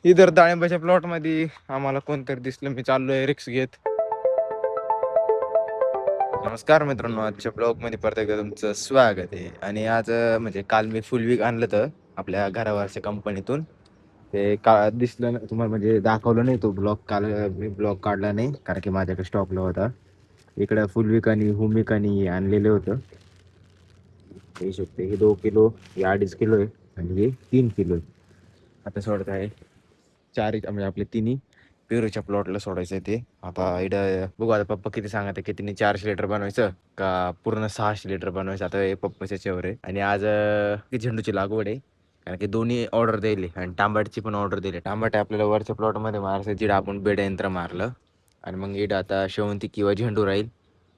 इधर डाळिंबाच्या प्लॉट मध्ये आम्हाला कोणतरी दिसलं. मी चाललोय रिक्स घेत. नमस्कार मित्रांनो, आजच्या ब्लॉग मध्ये परत एकदा तुमचं स्वागत आहे. आणि आज म्हणजे काल मी फुल वीक आणलं तर आपल्या घरावरच्या कंपनीतून. ते का दिसलं तुम्हाला, म्हणजे दाखवलं नाही तो ब्लॉग. काल मी ब्लॉग काढला नाही कारण की माझ्याकडे स्टॉकला होता. इकडं फुल वीक आणि होम वीक आणि आणलेलं होतं. हे शकते, हे 2 किलो, हे 2.5 किलो आहे आणि हे 3 किलो आहे. आता सोडत आहे म्हणजे आपले तिन्ही पेरूच्या प्लॉटला सोडायचं आहे ते. आता इकडं बघू, आता पप्पा किती सांगत आहे, किती 400 लिटर बनवायचं का पूर्ण 600 लिटर बनवायचं. आता हे पप्पाच्या याच्यावर आहे. आणि आज झेंडूची लागवड आहे कारण की दोन्ही ऑर्डर दिली आणि तांबाटची पण ऑर्डर दिली. तांबाटे आपल्याला वरच्या प्लॉटमध्ये मारायचं, जिडं आपण बेड यंत्र मारलं. आणि मग इकडं आता शेवंती किंवा झेंडू राहील.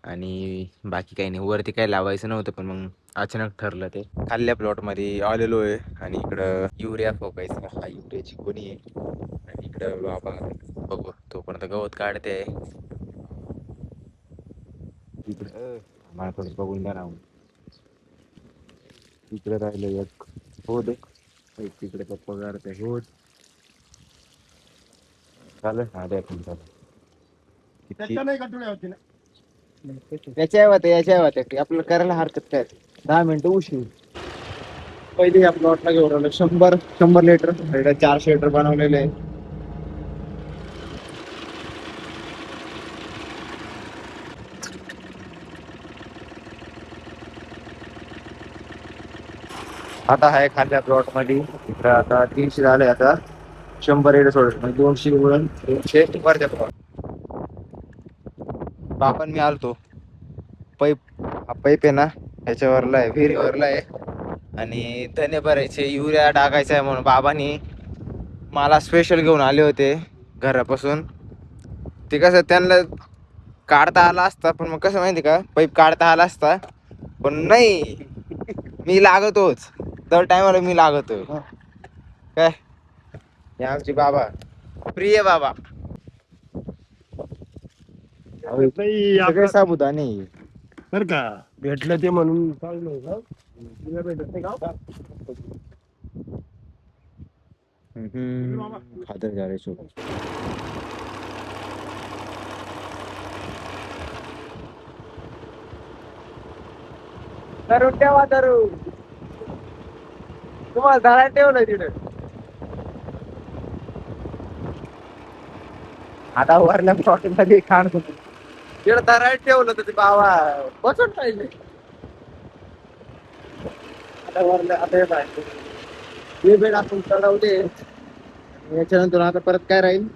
आणि बाकी काही नाही, वरती काही लावायचं नव्हतं पण मग अचानक ठरलं ते. खाल्ल्या प्लॉटमध्ये आलेलो आहे आणि इकडं युरिया फोकायचं. हा युरियाची कोणी आहे. आणि इकडं बाबा बघू तोपर्यंत गवत काढते. इकडं मला थोडं बघून द्या ना. इकडे राहिलं एक होत, एक तिकडे पप्पा काढते होत. चालेल, हा द्या तुमचा. याच्या आपल्याला करायला हरकत काय, 10 मिनिटं उशीर. पहिले या प्लॉटला घेऊन आलो 100 लिटर, 400 लिटर बनवलेले आहे. आता आहे खाल्ल्या प्लॉट मध्ये. इकडं आता 300 झाले. आता 100 लिटर सोडत म्हणजे 200 उडून 200 वरच्या प्लॉट. बापन मी आलतो. पाईप, हा पाईप आहे ना ह्याच्यावरला आहे, विहिरीवरला आहे. आणि धने भरायचे, युरिया टाकायचा आहे म्हणून बाबांनी मला स्पेशल घेऊन आले होते घरापासून. ते कसं त्यांना काढता आला असता, पण मग कसं माहिती का, पाईप काढता आला असता पण नाही, मी लागतोच दर टायमाला, मी लागतो काय. हे आमचे बाबा, प्रिय बाबा. सगळे साबुदाणे बर का भेटलं ते म्हणून चांगलं का. तुला भेटत नाही का. खातर जा रे सोबत. धरून ठेवा, धरून तुम्हाला धरायला ठेवलं तिथे. आता वरल्या प्लॉट मध्ये खाण तिकडे धरायला ठेवलं तर ते बाबा बसून पाहिजे. आता वरल्या, आता हे पाहिजे हे बेड आपण चढवले. याच्यानंतर आता परत काय राहील,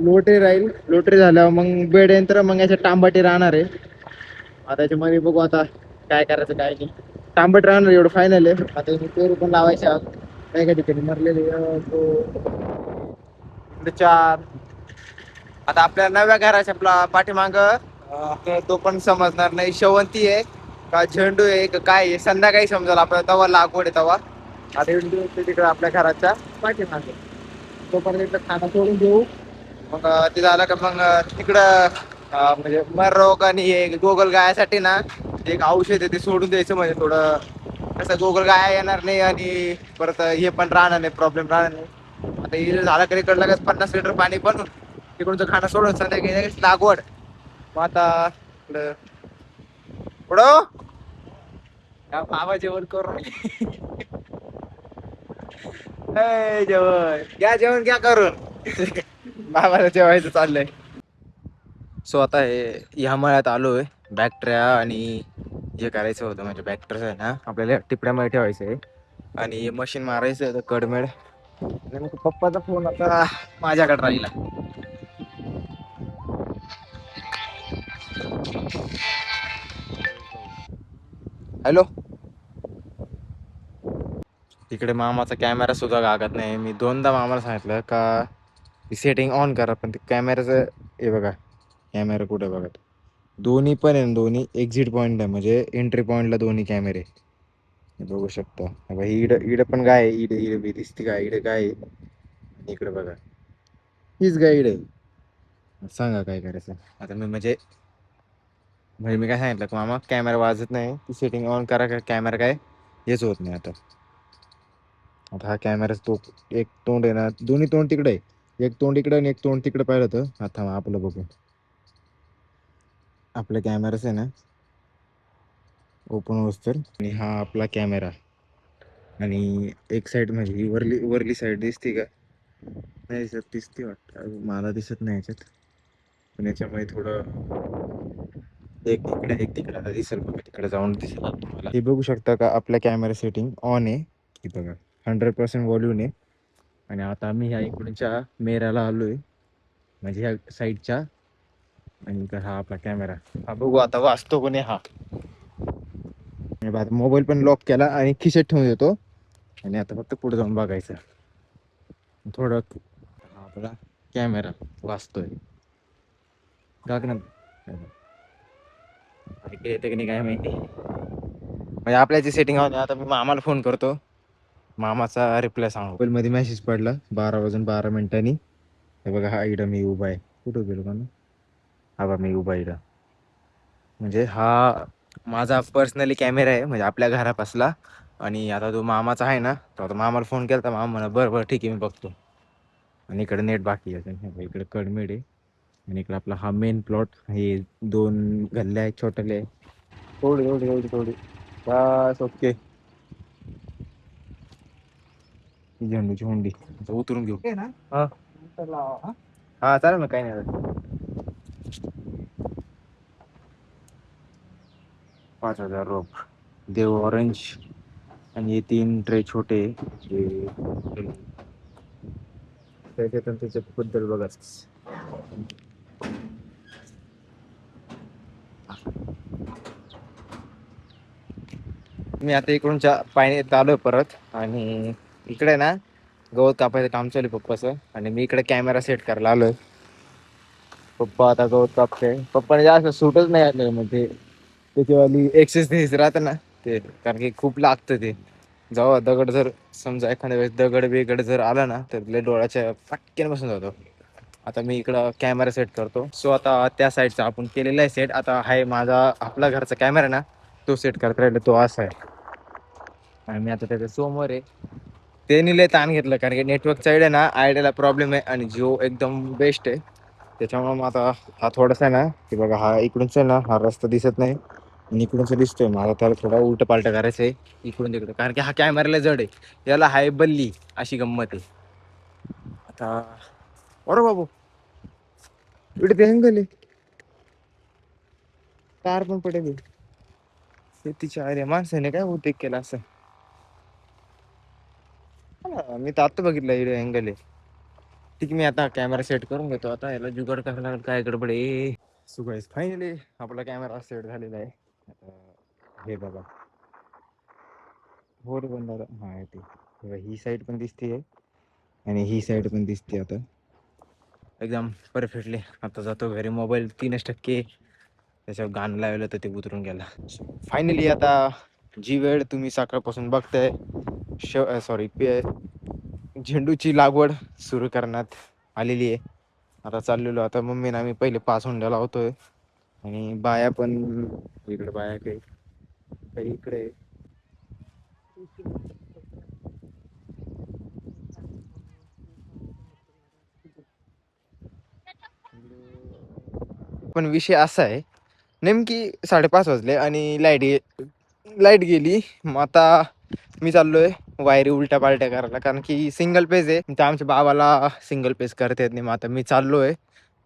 लोटरी राहील. लोटरी झाल्यावर मग बेड यंत्र, मग याच्या तांबाटी राहणार आहे. आता त्याच्यामध्ये बघू आता काय करायचं काय नाही. तांबट राहणार एवढं फायनल आहे. आता पेरू पण लावायचे काही काही ठिकाणी मरलेले. इकडे 4. आता आपल्या नव्या घराच्या पाठीमाग तो पण समजणार नाही शेवंती आहे का झेंडू आहे का काय आहे, संध्याकाळी समजाल आपल्याला, तवा लागवड आहे तवा. आता तिकडे आपल्या घराच्या पाठीमागे तोपर्यंत खाना सोडून देऊ. मग ते झालं का मग तिकडं म्हणजे मर रोग आणि हे गोगल गायासाठी ना एक औषध आहे, ते सोडून द्यायचं. म्हणजे थोडं कसं गोगल गाया येणार नाही आणि परत हे पण राहणार नाही, प्रॉब्लेम राहणार नाही. आता हे झालं का इकडं लगेच 50 लिटर पाणी बनून तिकडूनच खाणं सोडून संध्याकाळी लागवड. मग आता इकडं पुढं बाबा जेवण करून जेवण घ्या, जेवण घ्या करून. बाबाला जेवायचं चाललंय. सो आता ह्या मळ्यात आलोय. बॅक्टेरिया आणि जे करायचं होतं म्हणजे बॅक्टेरिया आहे ना आपल्याला टिपड्यामध्ये ठेवायचं आहे आणि मशीन मारायचं आहे कडमेड. पप्पाचा फोन आता माझ्याकडे राहिला. हॅलो. इकडे मामाचा कॅमेरा सुद्धा लागत नाही. मी 2दा मामाला सांगितलं का सेटिंग ऑन करा, पण ते कॅमेराचं हे बघा, कॅमेरा कुठे बघा, दोन्ही पण आहे. दोन्ही एक्झिट पॉईंट आहे, म्हणजे एंट्री पॉईंटला दोन्ही कॅमेरे बघू शकता. इकडे पण गाय, इकडे बी दिसते गाय, इकडे गाय. इकडे बघा, हीच गाईड आहे. सांगा काय करायचं आता. मी म्हणजे म्हणजे मी काय सांगितलं की मामा कॅमेरा वाजत नाही, ती सेटिंग ऑन करा, का कॅमेरा काय हेच होत नाही आता. आता हा कॅमेरा तो एक तोंड आहे ना, दोन्ही तोंड तिकडे आहे, एक तोंड इकडे आणि एक तोंड तिकडे पाहिलं तर आता आपलं बघू. आपला कॅमेराच आहे ना ओपन होस तर, आणि हा आपला कॅमेरा, आणि एक साइड म्हणजे ही वरली वरली साइड दिसते का? नाही दिसत, दिसते वाटतं मला, दिसत नाही याच्यात, पण याच्यामध्ये थोडं एक इकडे एक तिकडे, आता दिसेल बघा, तिकडे जाऊन दिसेल तुम्हाला. हे बघू शकता का आपला कॅमेरा सेटिंग ऑन आहे, हे बघा 100% व्हॉल्यूम आहे. आणि आता आम्ही ह्या इकडच्या मेऱ्याला आलोय, म्हणजे ह्या साईडच्या, आणि इकडे हा आपला कॅमेरा. हा बघू आता वाचतो कोणी हा. मोबाईल पण लॉक केला आणि खिशात ठेवून देतो, आणि आता फक्त पुढे जाऊन बघायचं थोडं. हा आपला कॅमेरा वाचतोय का ना, येते की नाही काय माहिती. म्हणजे आपल्याची सेटिंग आहे. आता मी मामाला फोन करतो, मामाचा रिप्लाय सांगू. मोबाईल मध्ये मेसेज पडला 12:12 हे बघा, हा इकडं मी उभा आहे. कुठं गेलो का ना, हा बा मी उभा इकडं. म्हणजे हा माझा पर्सनली कॅमेरा आहे, म्हणजे आपल्या घरापासला. आणि आता तो मामाचा आहे ना, तो आता मामाला फोन केला तर मामा म्हणा बरं बरं ठीक आहे मी बघतो. आणि इकडे नेट बाकी आहे, इकडे कडमेड आहे, आणि इकडे आपला हा मेन प्लॉट. हे 2 गल्ल्या आहेत छोटले, थोडी एवढी एवढी थोडी, बस ओके. ही झेंडूची हुंडी आता उतरून घेऊ ना. हा हा चालेल ना, काही नाही. 5,000 रोप, देव ऑरेंज, आणि हे 3 ट्रे छोटे, त्याच्यातून त्याच्याबद्दल बघा. मी आता इकडूनच्या पायने आलोय परत, आणि इकडे ना गवत कापायचं काम चालू पप्पाचं, आणि मी इकडे कॅमेरा सेट करायला आलोय. पप्पा आता गवत कापते. पप्पाने जास्त सूटच नाही आलं, म्हणजे त्याच्यावाली एक्सरसाइज राहते ना ते, कारण की खूप लागतं ते. जेव्हा दगड जर समजा एखाद्या वेळेस दगड बिगड जर आला ना, तर लय डोळ्याच्या फटक्यान बसून जातो. आता मी इकडं कॅमेरा सेट करतो. सो आता त्या साईडचा आपण केलेला आहे सेट. आता आहे माझा आपला घरचा कॅमेरा ना, तो सेट करता राहिला, तो असा आहे. आणि मी आता त्याच्या समोर आहे. ते लय ताण घेतलं, कारण की नेटवर्क साईड आहे ना, आयडियाला प्रॉब्लेम आहे, आणि जिओ एकदम बेस्ट आहे. त्याच्यामुळे मग आता हा थोडासा आहे ना, की बघा हा इकडूनच आहे ना, हा रस्ता दिसत नाही, आणि इकडूनच दिसतोय. मला त्याला थोडा उलट पालट करायचं आहे इकडून तिकडे, कारण की हा कॅमेराला जड आहे, याला हाय बल्ली, अशी गंमत आहे. आता अरे बाबू, इकडे ते अँगल आहे, तार पण पडेल. तिच्या अरे माणसाने काय उद्योग केला असं. मी तर आता बघितलं इकडे अँगल आहे. ठीक आहे, मी आता कॅमेरा सेट करून घेतो. आता याला जुगाड करायला लागेल, काय गडबड आहे. सो गाईस फायनली आपला कॅमेरा सेट झालेला आहे. हे बघा, होर बंद हा ते ही साईड पण दिसते, आणि ही साईड पण दिसते. आता एकदम परफेक्टली. आता जातो घरी, मोबाईल 3% त्याच्यावर गाणं लावलं तर ते उतरून गेला. फायनली आता जी वेळ तुम्ही सकाळपासून बघताय, सॉरी झेंडूची लागवड सुरू करण्यात आलेली आहे. आता चाललेलो, आता मम्मीने आम्ही पहिले 5 हुंड्या लावतोय, आणि बाया पण इकडे, बाया काही इकडे. पण विषय असा आहे, नेमकी 5:30 वाजले आणि लाईट गेली. मग आता मी चाललोय वायरी उलट्या पालट्या करायला, कारण की सिंगल पेज आहे, तर आमच्या बाबाला सिंगल पेज करता येत नाही. मग आता मी चाललोय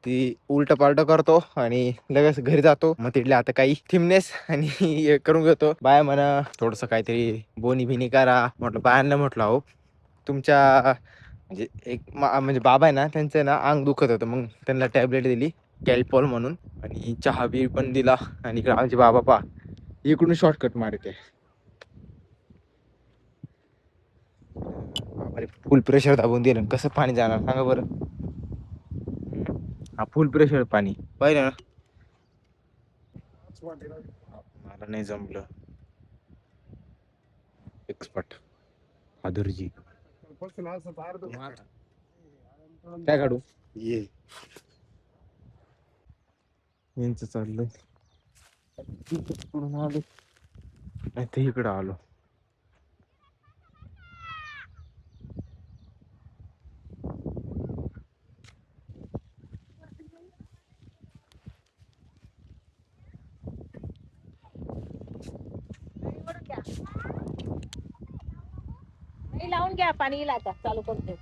ती उलट पालट करतो, आणि लगेच घरी जातो. मग तिथले आता काही थिमनेस आणि हे करून घेतो. बाय म्हणा थोडस काहीतरी बोनी बिनी करा. म्हटलं बायांना, म्हटलं अहो तुमच्या म्हणजे म्हणजे बाबा आहे ना, त्यांचं ना अंग दुखत होतं, मग त्यांना टॅबलेट दिली कॅल्पॉल म्हणून, आणि चहा बी पण दिला. आणि इकडे आमचे बाबा पा इकडून शॉर्टकट मारते. फुल प्रेशर दाबून दिलं, कसं पाणी जाणार सांगा बरं. हा फुल प्रेशर पाणी पाहिलं ना, मला नाही जमलं. एक्सपर्ट आदुर्जी काय काढू ये. यांचं चाललंय इकडून आलो नाही ते इकडं आलो. नाही लावून घ्या पाणी येईल आता चालू करते.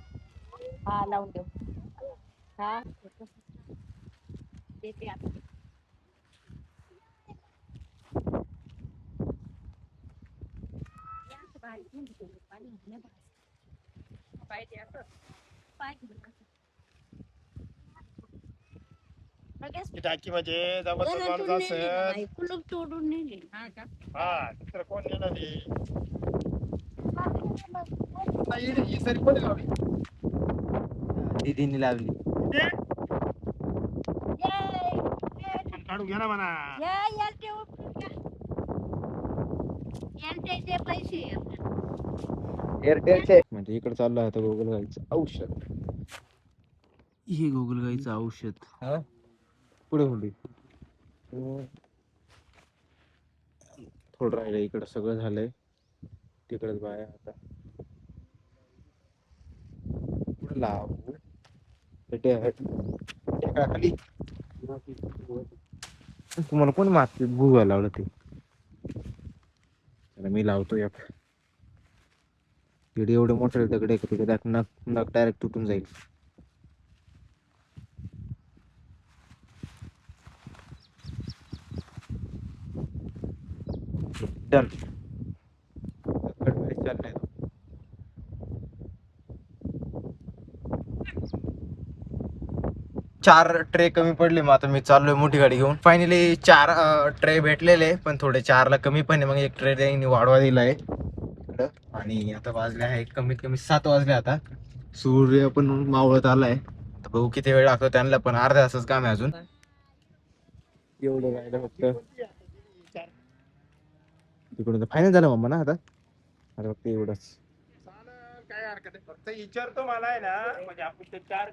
हा लावून देऊ. हा देते आता. ती टाकी म्हणजे जबरदस्त माणूस असेल. कुलूप तोडून नेले. हा दुसरं कोण नेलं ते. दीदीने लावली. पण काढून घ्या ना म्हणा. पैसे एअरटेलचे म्हणजे इकडे चाललं होतं गोगल गाईचं औषध. हे गोगल गाईचं औषध पुढे होती. थोडं राहिलं इकडं सगळं झालंय. तिकडेच बाया आता पुढे लाव खाली. तुम्हाला कोणी माती भुगायला लावलं ते? मी लावतो एक. तिकडे एवढे मोठे दगड आहे तिकडे नक नक डायरेक्ट तुटून जाईल. डन. चाललंय. चार ट्रे कमी पडले मग आता मी चाललोय मोठी गाडी घेऊन. फायनली 4 ट्रे भेटलेले पण थोडे 4ला कमी पण आहे. मग एक ट्रे त्यांनी वाढवा दिलाय आणि आता वाजले आहे कमीत कमी 7 वाजले. आता सूर्य पण मावळत आलाय. तर बघू किती वेळ लागतो त्यांना पण अर्ध्या तासच काम आहे अजून. एवढं राहिलं फक्त. तिकडून फायनल झालं मम्मा ना आता. अरे फक्त एवढंच. चालेल काय हरकत नाही. फक्त विचारतो मला आहे ना म्हणजे आपण ते 4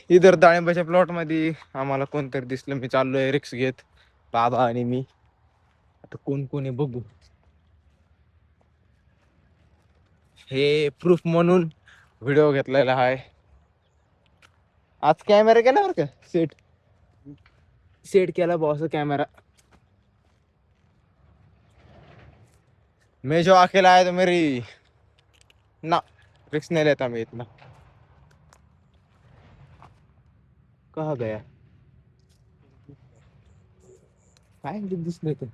इधर डाळिंबाच्या प्लॉट मध्ये आम्हाला कोणतरी दिसलं. मी चाललोय रिक्स घेत बाबा आणि मी. आता कोण कोण आहे बघू. हे प्रूफ म्हणून व्हिडिओ घेतलेला आहे. आज कॅमेरा केला बरं का सेट केला बॉस कॅमेरा. मैं जो अकेला आया तो मेरी ना रिक्स नहीं लेता मैं इतना. कहाँ गया काय दिसलं ते.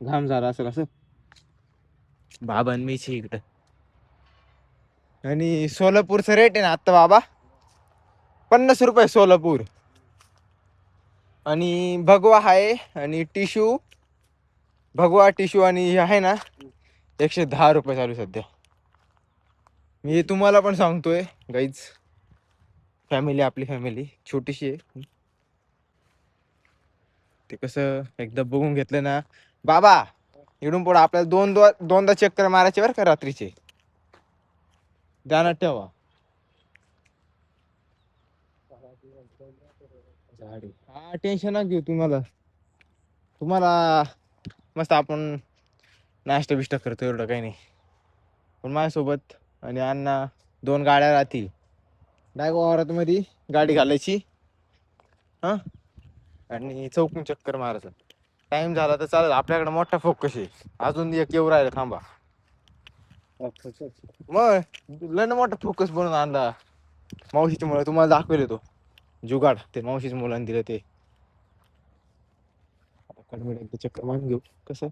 घाम झाला असेल असं. बाबा आणि मीच इकडं. आणि सोलापूरचं रेट आहे ना आता बाबा 50 रुपये सोलापूर. आणि भगवा आहे आणि भगवा टिश्यू आणि आहे ना 110 रुपये चालू सध्या. मी तुम्हाला पण सांगतोय गाईज. फॅमिली आपली फॅमिली छोटीशी आहे. ते कसं एकदा बघून घेतलं ना बाबा इकडून पुढे आपल्याला दोनदा चक्कर मारायचे बरं का रात्रीचे. ध्यानात ठेवा. हा टेन्शन ना घेऊ. तुम्हाला मस्त आपण नाश्ता बिष्टा करतो एवढं काही नाही. पण माझ्यासोबत आणि अण्णा 2 गाड्या राहतील. डायगो वावरात मध्ये गाडी घालायची हा आणि चौकून चक्कर मारायचं. टाइम झाला तर चालेल. आपल्याकडे मोठा फोकस आहे. अजून एक येऊ राहिला थांबा. मग लय मोठा फोकस बनवून आणला मावशीच्या मुळे. तुम्हाला दाखवेल तो जुगाड ते मावशीच्या मुलांनी दिलं ते. एकदा चक्कर मारून घेऊ कसं.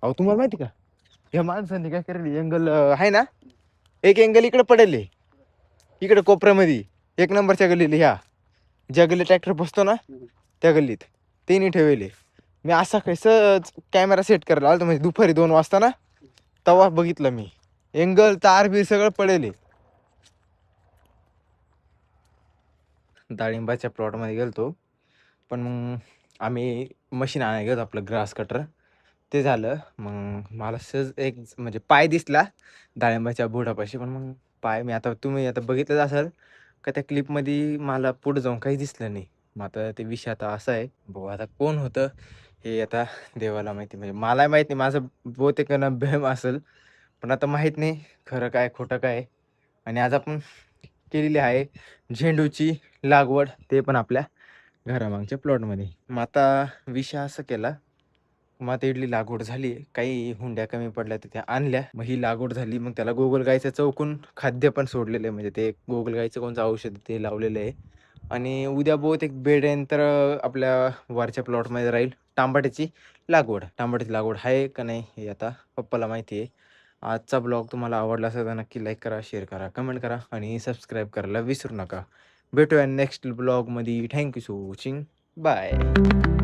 अहो तुम्हाला माहिती का ह्या माणसांनी काय करेल. एंगल आहे ना एक एंगल इकडे पडेल इकडे कोपऱ्यामध्ये 1 नंबरच्या गल्लीला ह्या ज्या गल्ली ट्रॅक्टर बसतो ना त्या गल्लीत त्यांनी ठेवले. मी असा काही सहज कॅमेरा सेट करायला आलो म्हणजे दुपारी 2 वाजता ना तेव्हा बघितलं मी. एंगल तार बी सगळं पडेल. डाळिंबाच्या प्लॉटमध्ये गेलतो, पण मग आम्ही मशीन आणायला गेलो आपलं ग्रास कटर. ते झालं. मग मला सहज एक म्हणजे पाय दिसला डाळिंबाच्या बुडापाशी. पण मग पाय मी आता तुम्ही आता बघितलंच असाल का त्या क्लिपमध्ये मला पुढे जाऊन काही दिसलं नाही. मग आता ते विषय आता असा आहे, भाऊ आता कोण होतं हे आता देवाला माहिती. म्हणजे मला माहीत नाही, माझं बहुतेक ना भ्रम असेल. पण आता माहीत नाही खरं काय खोटं काय. आणि आज आपण केलेली आहे झेंडूची लागवड, ते पण आपल्या घरामागच्या प्लॉटमध्ये. मग आता विषय असा केला, मग आता इडली लागवड झाली. काही हुंड्या कमी पडल्या तर त्या आणल्या. मग ही लागवड झाली. मग त्याला गोगलगाईचं चौकून खाद्य पण सोडलेलं आहे. म्हणजे ते गोगलगाईचं कोणतं औषध ते लावलेलं आहे. आणि उद्या बहुतेक बेड्यानंतर आपल्या वरच्या प्लॉटमध्ये राहील टमाट्याची लागवड. टमाट्याची लागवड आहे का नाही हे आता पप्पाला माहिती आहे. आजचा ब्लॉग तुम्हाला आवडला असेल तर नक्की लाईक करा, शेअर करा, कमेंट करा आणि सबस्क्राईब करायला विसरू नका. भेटूया नेक्स्ट ब्लॉगमध्ये. Thank you so watching. बाय.